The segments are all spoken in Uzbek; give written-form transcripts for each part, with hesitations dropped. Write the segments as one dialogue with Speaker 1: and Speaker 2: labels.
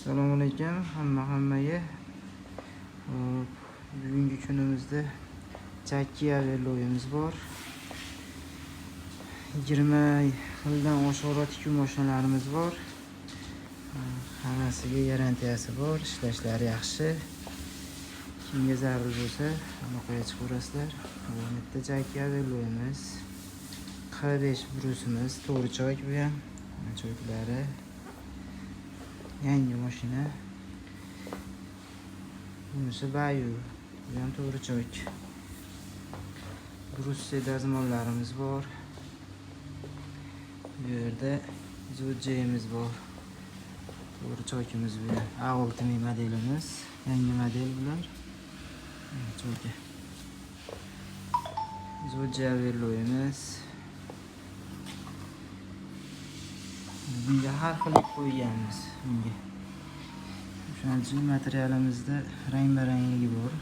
Speaker 1: Assalomu alaykum hammaga. Bugungi kunimizda Jackie Averlo'yimiz bor. 20 yildan oshiqroq tikuv mashinalarimiz bor. Hammasiga garantiyasi bor, ishlashlari yaxshi. Kimga zarur bo'lsa, aloqaga chiqaverasizlar. Bu yerda Jackie Averlo'yimiz, Q5 brusimiz, to'g'ri choy bu ham. Choyklari yangi mashina. Bunisi Bayu, bu ham to'g'ri choy. Brusli dazmollarimiz bor. Bu yerda Zo'jimiz bor. To'g'ri choykimiz bu ham. A6 modelimiz, yangi model bular. Choyka. Zo'ja Averlo'yimiz. Bunga har xil qo'yganmiz bunga. Shuning uchun materialimizda rang-barangligi bor.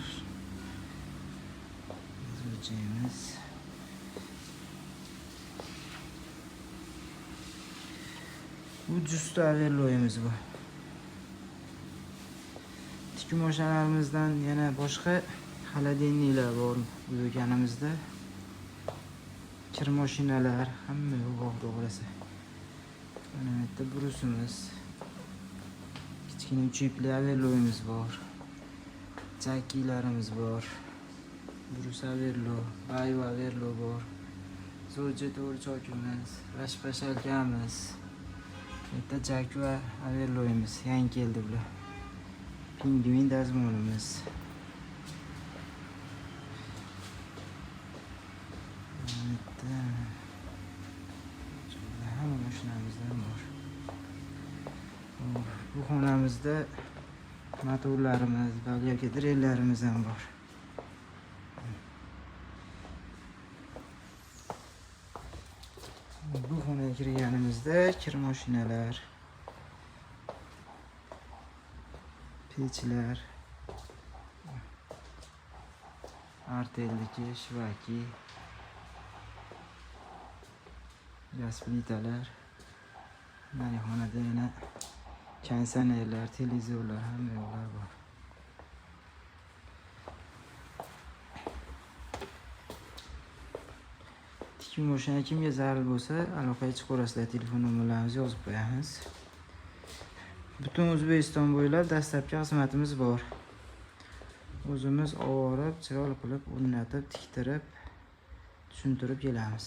Speaker 1: Zo'jimiz. Bu Justo Averlo'yimiz bu. Tikuv mashinalarimizdan yana boshqa xolodilniklar bor bu do'konimizda. Kir mashinalar hamma yo'q to'g'risi. Mana bu yerda brusimiz. Kichkina 3 ipli Averlo'yimiz bor. Jackie'larimiz bor. Brus Averlo, Bayu Averlo bor. Zo'ja to'g'ri choykimiz, Rashpashalkamiz. Bu yerda Jackie va Averlo'yimiz yangi keldi bular. Pingvin dazmolimiz. Hamma mashinamizdan bor. Bu xonamizda motorlarimiz, yoki drellarimiz ham bor. Bu xonaga kirganimizda kir mashinalar, pechlar, artelliki, shvaki, gaz plitalar. Mana xonada yana konditsionerlar, televizorlar, hamma yo'qlar bor. Tikuv mashina kimga zarur bo'lsa, aloqaga chiqaverasizlar. Telefon nomerlarimizni yozib qo'yamiz. Butun O'zbekiston bo'ylab dastlabki xizmatimiz bor. O'zimiz ovorib, chiroyli qilib o'rnatib, tiktirib, tushuntirib kelamiz.